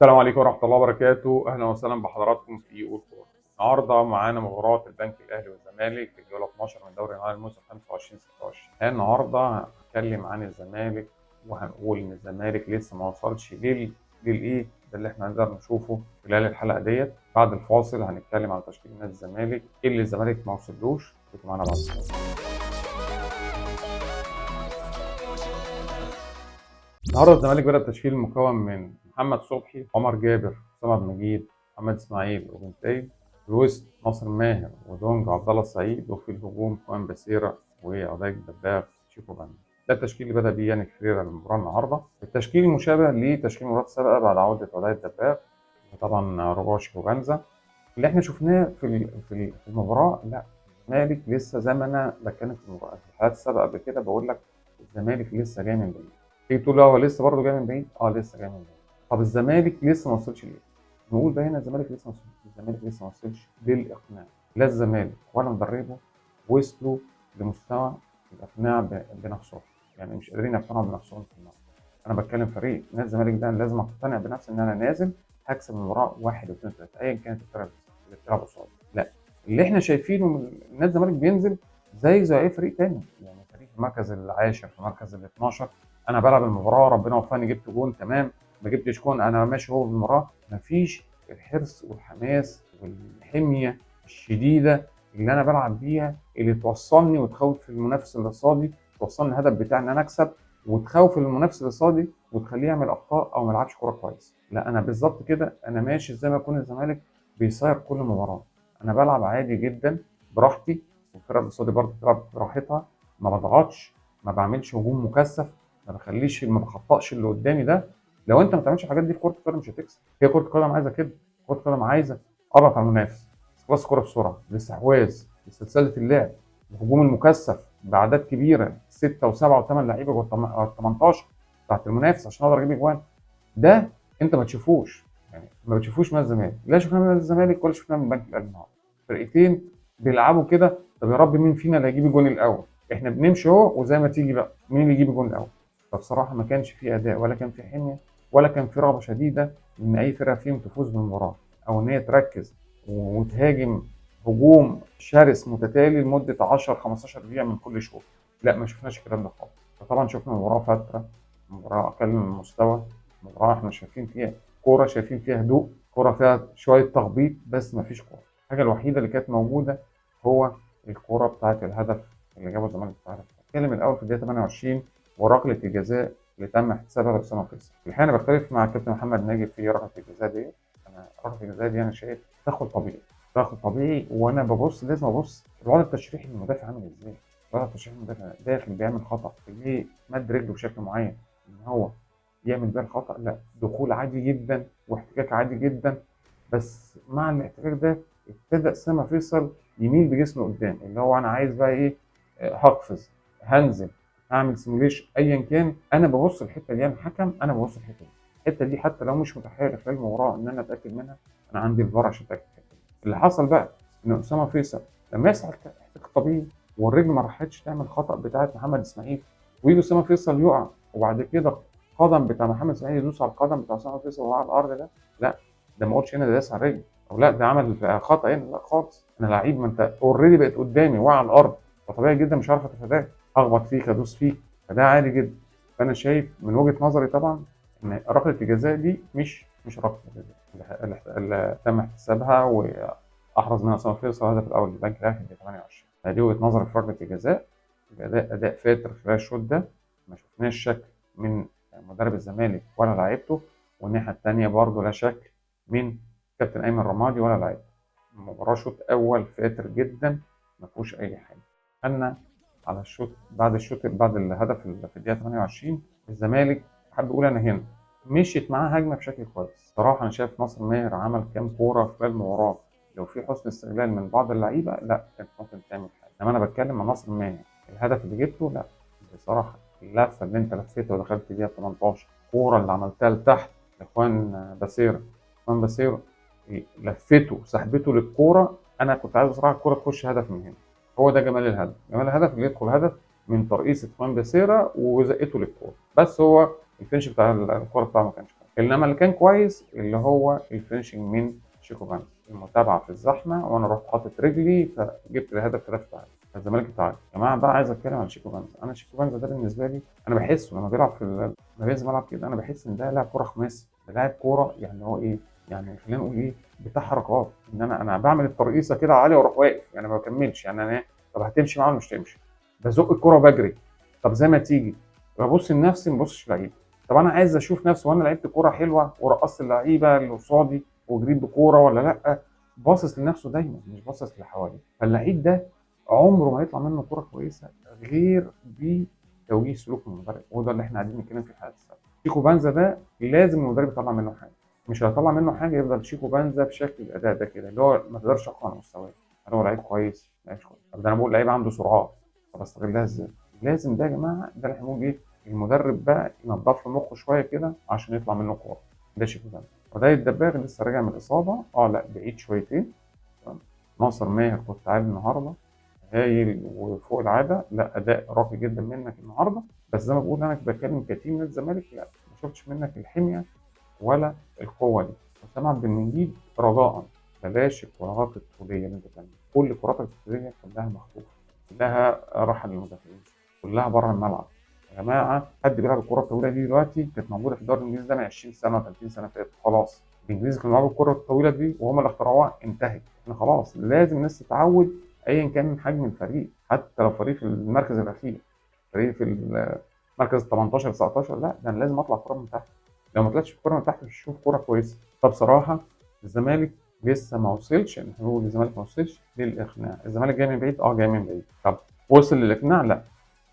السلام عليكم ورحمة الله وبركاته، أهلا وسهلا بحضراتكم في أول كورة. النهارده معانا مباراة البنك الأهلي والزمالك في الجولة 12 من دوري العام الموسم 25/26. النهارده هنتكلم عن الزمالك وهنقول إن الزمالك لسه ما وصلش للإيه؟ ده اللي إحنا نقدر نشوفه خلال الحلقة ديت. بعد الفاصل هنتكلم عن تشكيل نادي الزمالك، إيه اللي الزمالك ما وصلوش. خليكم معانا بعد الفاصل. النهارده الزمالك بدأ بتشكيل مكون من محمد صبحي، عمر جابر، أسامة عبد المجيد، محمد إسماعيل، وبنتاي. في الوسط ناصر ماهر ودونج وعبد الله السعيد، وفي الهجوم كوان باسيرا وعلاء الدباغ شيكو بان. ده التشكيل اللي بدأ بيه يعني كريرا المباراة النهارده. التشكيل مشابه لتشكيل المباراة السابقة بعد عودة علاء الدباغ وطبعا رجوع شيكو بانزا. اللي احنا شفناه في المباراة، لا، الزمالك لسه زي ما انا بتكلم في الحلقات السابقة قبل كده بقول لك الزمالك لسه جاي من بعيد. تيجي تقول لا هو لسه برضه جاي من بعيد، لسه جاي من بعيد. طب الزمالك لسه ما وصلش ليه؟ نقول بقى هنا الزمالك لسه ما وصلش، الزمالك لسه ما وصلش للاقناع. لا الزمالك ولا مدربه وصلوا لمستوى الاقناع بنفسهم، يعني مش قادرين يقتنعوا بنفسهم في الملعب. انا بتكلم فريق نادي الزمالك ده، أنا لازم اقتنع بنفسي ان انا نازل هكسب المباراه 1 2 3 ايا كانت الفرقه اللي بتلعب قصادي. لا، اللي احنا شايفينه من نادي الزمالك بينزل زي اي فريق تاني، يعني فريق في المركز العاشر في المركز ال 12. انا بلعب المباراه، ربنا وفقني جبت جون تمام، ما جبتش جون انا ماشي هو بالمباراه. مفيش الحرص والحماس والحميه الشديده اللي انا بلعب بيها، اللي توصلني وتخوف المنافس اللي قصادي، توصلني الهدف بتاعي ان انا اكسب، وتخوف المنافس اللي قصادي وتخليه يعمل اخطاء او ما يلعبش كوره كويس. لا، انا بالظبط كده، انا ماشي زي ما يكون الزمالك بيسير كل مباراه. انا بلعب عادي جدا براحتي، والفرقه اللي قصادي برضه بتلعب براحتها، ما بضغطش، ما بعملش هجوم مكثف، ما بخطئش اللي قدامي ده. لو انت ما تعملش الحاجات دي في كره القدم مش هتكسب. هي كره القدم عايزه كده، كره القدم عايزه اضغط على المنافس، خلاص كره بسرعه، الاستحواذ، سلسله اللعب، الهجوم المكثف باعداد كبيره 6 و7 و8 لعيبه جوه ال 18 بتاعت المنافس عشان اقدر اجيب اجوان. ده انت ما تشوفوش، يعني ما بتشوفوش من الزمالك، لا شفناه من الزمالك ولا شفناه من البنك الاهلي النهارده. فرقتين بيلعبوا كده. طب يا رب مين فينا اللي هيجيب الجون الاول؟ احنا بنمشي اهو وزي ما تيجي بقى مين اللي يجيب الجون الاول. فبصراحه ما كانش في اداء، ولا كان في حميه، ولا كان في رغبه شديده ان اي فرقه فيهم تفوز بالمباراه، او ان هي تركز وتهاجم هجوم شرس متتالي لمده 10 15 دقيقه من كل شوط. لا، ما شفناش الكلام ده خالص. فطبعا شفنا مباراه فتره، مباراه اقل من المستوى، مباراه احنا شايفين فيها كوره، شايفين فيها هدوء، كوره فيها شويه تخبيط بس ما فيش كوره. الحاجه الوحيده اللي كانت موجوده هو الكوره بتاعت الهدف اللي جابه الزمالك في الهدف. اتكلم الاول في الدقيقه 28 وركله الجزاء اللي تم احتسابها لاسامه فيصل. الحقيقه انا بختلف مع الكابتن محمد ناجي في ركله الجزاء دي. انا ركله الجزاء دي انا شايف تدخل طبيعي، تدخل طبيعي، وانا ببص لازم ابص الوضع التشريحي للمدافع عامل ازاي. الوضع التشريحي للمدافع داخل بيعمل خطا، ليه مد رجله بشكل معين ان هو يعمل بيها الخطا؟ لا، دخول عادي جدا واحتكاك عادي جدا، بس مع الاحتكاك ده ابتدى اسامه فيصل يميل بجسمه قدام، اللي هو انا عايز بقى ايه، هقفز، هنزل، هعمل سيموليشن ايا كان. انا ببص الحته دي، انا حكم، انا ببص الحته دي. الحته دي حتى لو مش متخيل خلال المباراه ان انا اتاكد منها، انا عندي الفار عشان اتاكد منها. اللي حصل بقى ان اسامه فيصل لما يحصل احتكاك طبيعي والرجل ما راحتش تعمل خطا بتاعت محمد اسماعيل، ويجي اسامه فيصل يقع، وبعد كده القدم بتاع محمد اسماعيل يدوس على القدم بتاع اسامه فيصل وهو على الارض، ده لا، ده ما قلتش هنا ده داس على الرجل، او لا ده عمل خطا هنا، لا خالص. انا لعيب، ما انت اوريدي بقت قدامي وقع على الارض، فطبيعي جدا مش عارف اتفاداك، اخبط فيك ادوس فيك، فده عادي جدا. فانا شايف من وجهه نظري طبعا ان ركله الجزاء دي مش ركله الجزاء اللي تم احتسابها واحرز منها اسامه فيصل الهدف الاول للبنك الاهلي في 28. دي وجهه نظري في ركله الجزاء. اداء فاتر خلال الشوط ده، ما شفناش شك من مدرب الزمالك ولا لعيبته، والناحيه الثانيه برضه لا شك من كابتن ايمن رمادي ولا لعيبته. المباراه شوط اول فاتر جدا، ما فيهوش اي حاجه. خدنا على الشوط، بعد الهدف اللي في الدقيقه 28 الزمالك، حابب اقول انا هنا مشيت معاه هجمه بشكل كويس. صراحه انا شايف ناصر ماهر عمل كام كوره خلال المباراه، لو في حسن استغلال من بعض اللعيبه لا كانت ممكن تعمل حاجه. انما انا بتكلم عن ناصر ماهر، الهدف اللي جبته لا، بصراحه اللفه اللي انت لفيتها ودخلت بيها 18، الكوره اللي عملتها لتحت لاخوان باسيرا، اخوان باسيرا لفته سحبته للكوره. انا كنت عايز بصراحه الكوره تخش هدف من هنا. هو ده جمال الهدف، جمال الهدف اللي يدخل هدف من ترقيصه اخوان باسيرا وزقته للكوره، بس هو الفينش بتاع الكوره بتاعه ما كانش كويس. انما اللي كان كويس اللي هو الفينشنج من شيكو بانز، المتابعه في الزحمه وانا رحت حاطط رجلي فجبت الهدف 3-1. فالزمالك اتعادل. يا جماعه بقى عايز اتكلم عن شيكو بانز. انا شيكو بانز ده بالنسبه لي انا بحسه لما بيلعب لما بينزل ملعب كده انا بحس ان ده لاعب كوره خماسي، ده لاعب كوره يعني هو ايه، يعني خلينا نقول ايه، بتاع حركات. ان انا بعمل الترقيصه كده عاليه واروح واقف، يعني ما بكملش، يعني انا إيه، طب هتمشي معاه ولا مش تمشي؟ بزق الكوره وبجري، طب زي ما تيجي، ببص لنفسي ما ببصش لعيب. طب انا عايز اشوف نفسي وانا لعبت كوره حلوه ورقصت اللعيبه اللي قصادي وجريت بكوره ولا لا. باصص لنفسه دايما مش باصص اللي حواليه. فاللعيب ده عمره ما يطلع منه كوره كويسه غير بتوجيه سلوك من المدرب، وده اللي احنا قاعدين نتكلم فيه في الحلقه السابقه. شيكو بانزا ده لازم المدرب يطلع منه حاجه، مش هيطلع منه حاجه يفضل شيكو بانزا بشكل الاداء ده كده اللي هو ما تقدرش تحكم على مستواه. هل هو لعيب كويس؟ لعيب كويس. طب ده انا بقول لعيب عنده سرعات، طب استغلها ازاي؟ لازم ده يا جماعه ده اللي احنا بنقول ايه، المدرب بقى ينضف له مخه شويه كده عشان يطلع منه كوره. ده شيكو بانزا. وده الدباغ لسه راجع من الاصابه، لا بعيد شويتين. تمام. ناصر ماهر كنت عادي النهارده هايل وفوق العاده، لا اداء راقي جدا منك النهارده. بس زي ما بقول انا بتكلم كتيم نادي الزمالك، لا ما شفتش منك الحميه ولا القوه دي. حسام عبد المجيد رجاء بلاش الكرات الطوليه اللي انت بتعملها، كل الكرات الطوليه كلها مخطوفه، كلها راحه للمدافعين، كلها بره الملعب. يا جماعه حد بيلعب الكره الطويله دي دلوقتي كانت موجوده في الدوري الانجليزي ده من 20 سنه 30 سنه فاتت، خلاص الانجليز كانوا بيلعبوا الكره الطويله دي وهم اللي اخترعوها، انتهت. احنا خلاص لازم الناس تتعود ايا كان حجم الفريق، حتى لو فريق في المركز الاخير، فريق في المركز 18 19، لا ده انا لازم اطلع كوره من تحت. لو ما طلعتش الكوره من تحت مش هشوف كوره كويسه. فبصراحه الزمالك لسه ما وصلش، احنا بنقول الزمالك ما وصلش للاقناع. الزمالك جاي من بعيد، جاي من بعيد. طب وصل للاقناع؟ لا،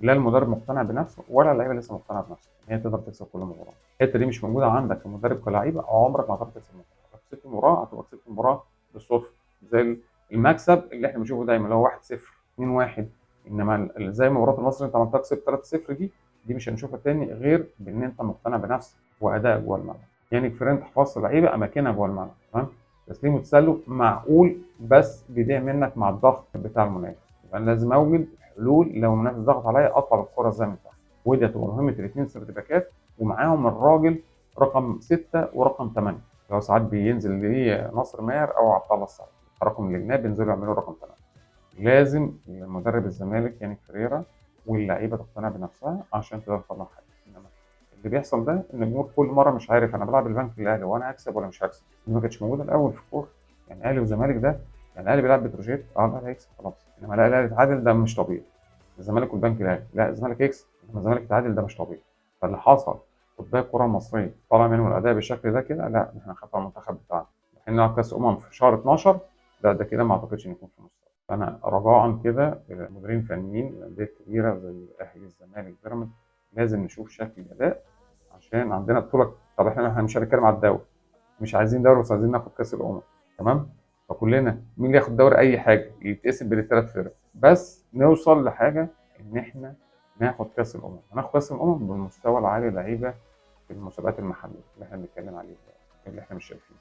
لا المدرب مقتنع بنفسه ولا اللعيبه لسه مقتنعه بنفسها ان هي تقدر تكسب كل مباراه. الحته دي مش موجوده عندك كمدرب كلاعيبه، عمرك ما هتقدر تكسب مباراه. لو كسبت مباراه هتبقى كسبت مباراه بالصدفه، زي المكسب اللي احنا بنشوفه دايما اللي هو 1-0 2-1. انما زي مباراه المصري انت عملتها كسبت 3-0 دي مش هنشوفها تاني غير بان انت مقتنع بنفسك وادائك جوه الملعب. يعني كفايه انت حفظت اللعيبه اماكنها جوه الملعب، تمام. تسليم وتسلل معقول بس بيضيع منك مع الضغط بتاع المنافس. يبقى انا لازم اوجد حلول لو المنافس ضغط عليا اطلع بالكره ازاي من تحت. ودي هتبقى مهمه الاثنين سيرد باكات ومعاهم الراجل رقم 6 ورقم 8 اللي هو ساعات بينزل ليه ناصر ماهر او عبد الله السعيد، رقم الجناب بينزلوا يعملوا رقم 8. لازم مدرب الزمالك يعني فيريرا واللعيبه تقتنع بنفسها عشان تقدر تطلع حاجه. انما اللي بيحصل ده ان الجمهور كل مره مش عارف انا بلعب البنك الاهلي وانا هكسب ولا مش هكسب. دي ما كانتش موجوده الاول في الكوره. يعني الاهلي والزمالك ده، يعني الاهلي بيلعب بتروجيت الاهلي هيكسب خلاص، انما لا الاهلي يتعادل ده مش طبيعي. الزمالك والبنك الاهلي لا الزمالك يكسب انما الزمالك يتعادل ده مش طبيعي. فاللي حصل قطبي الكره المصريه طالع منهم الاداء بالشكل ده كده، لا احنا خدنا على المنتخب بتاعنا احنا نلعب كاس في شهر 12، لا ده كده ما اعتقدش ان يكون في مستوى. فانا رجاء كده المديرين الفنيين الانديه الكبيره زي الاهلي الزمالك بيراميدز لازم نشوف شكل الاداء عشان عندنا بطوله. طب احنا مش هنتكلم على الدوري، مش عايزين دوري بس عايزين ناخد كاس الامم، تمام. فكلنا مين اللي ياخد دوري اي حاجه يتقسم بين الثلاث فرق بس نوصل لحاجه ان احنا ناخد كاس الامم. هناخد كاس الامم بالمستوى العالي لعيبه في المسابقات المحليه اللي احنا بنتكلم عليها اللي احنا مش شايفينه.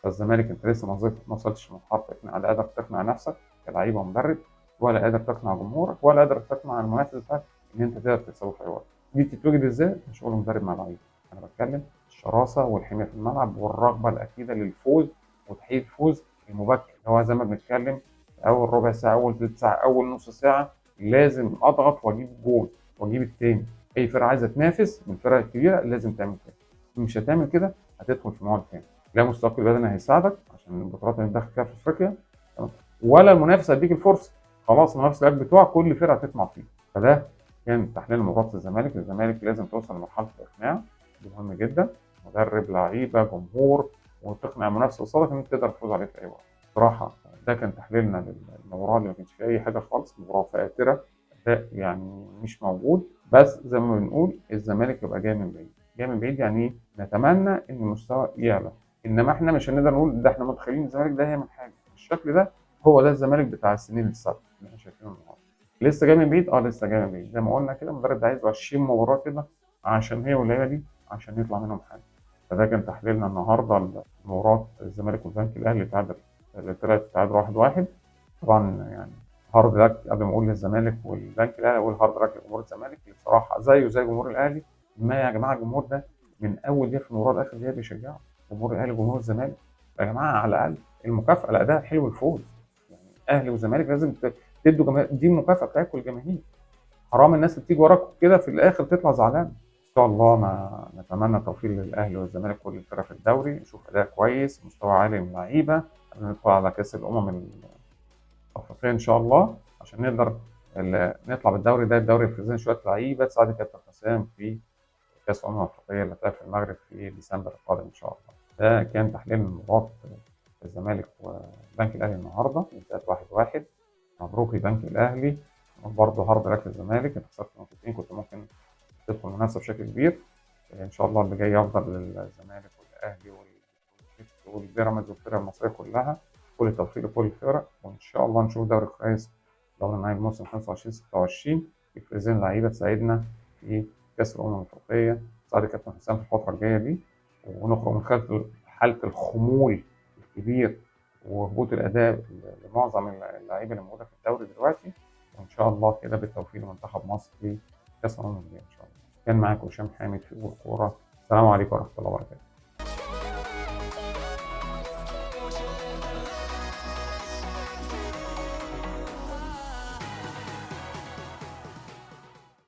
فالزمالك انت لسه ما وصلتش لمرحله اقناع، لا قادر تقنع نفسك كلعيبه ومدرب ولا قادر تقنع جمهورك ولا قادر تقنع المنافس بتاعك ان انت تقدر تكسبه في اي وقت. دي تتوجد ازاي؟ من شغل مدرب مع لعيبه. انا بتكلم الشراسه والحميه في الملعب والرغبه الاكيده للفوز وتحقيق الفوز المبكر اللي هو زي ما بنتكلم اول ربع ساعه اول ثلث ساعه اول نص ساعه لازم اضغط واجيب جول واجيب التاني. اي فرقه عايزه تنافس من الفرق الكبيره لازم تعمل كده، مش هتعمل كده هتدخل في موال تاني. لا مستواك البدني هيساعدك عشان البطولات اللي داخل فيها في افريقيا، تمام، ولا المنافس هيديك الفرصه. خلاص المنافس بتوعك كل فرقه هتطمع فيه. فده كان تحليل مباراه الزمالك. الزمالك لازم توصل لمرحله الاقناع، دي مهم جدا. مدرب لعيبه جمهور وتقنع المنافس قصادك ان انت تقدر تفوز عليه في اي وقت. بصراحه ده كان تحليلنا للمباراه اللي ما كانش فيها اي حاجه خالص، مباراه فاتره، اداء يعني مش موجود. بس زي ما بنقول الزمالك يبقى جاي من بعيد. جاي من بعيد يعني ايه؟ نتمنى ان المستوى يعلى، انما احنا مش هنقدر نقول ده احنا متخيلين الزمالك ده هيعمل حاجه بالشكل ده. هو ده الزمالك بتاع السنين السابقه اللي احنا شايفينه النهارده. لسه جاي من بعيد، لسه جاي من بعيد. زي ما قلنا كده المدرب ده عايز 20 مباراه كده عشان هي واللعيبه دي عشان يطلع منهم حاجه. فده كان تحليلنا النهارده لمباراه الزمالك والبنك الاهلي اللي طلعت تعادل 1-1. طبعا يعني هارد لك قبل ما اقول للزمالك والبنك الاهلي اقول هارد لك لجمهور الزمالك اللي بصراحه زيه زي جمهور الاهلي. ما يا جماعه الجمهور ده من اول دقيقه في المباراه لاخر دقيقه بيشجعوا. جمهور الاهلي وجمهور الزمالك يا جماعه على الاقل المكافاه، الاداء الحلو الفوز. يعني اهلي وزمالك لازم تدوا جماهير، دي المكافاه بتاعتكم الجماهير. حرام الناس اللي بتيجي وراكم كده في الاخر تطلع زعلان. ان شاء الله ما نتمنى التوفيق للاهلي والزمالك كل الفرق في الدوري، نشوف اداء كويس، مستوى عالي من اللعيبه قبل ما ندخل على كاس الامم الافريقيه ان شاء الله، عشان نقدر نطلع بالدوري ده. الدوري يفرز لنا شويه لعيبه تساعد كابتن حسام في كاس الامم الافريقيه اللي هتلعب في المغرب في ديسمبر القادم ان شاء الله. ده كان تحليل مباراه الزمالك والبنك الاهلي النهارده، انتهت 1-1. مبروك البنك الاهلي. برضه هارد لك الزمالك، انت خسرت نقطتين كنت ممكن تدخل المنافسه بشكل كبير. ان شاء الله اللي جاي افضل للزمالك والاهلي والبيراميدز والفرق المصريه كلها. كل التوفيق لكل الفرق، وان شاء الله نشوف دوري كويس، دوري نهائي الموسم 25 26 يفرز لنا لعيبه تساعدنا في كاس الامم الافريقيه، تساعد كابتن حسام في الفتره الجايه دي، ونخرج من حاله الخمول الكبير وهبوط الاداء لمعظم اللعيبه اللي موجوده في الدوري دلوقتي. وان شاء الله كده بالتوفيق لمنتخب مصر في كاس الامم الجايه ان شاء الله. كان معاكم هشام حامد في جول كوره. السلام عليكم ورحمه الله وبركاته.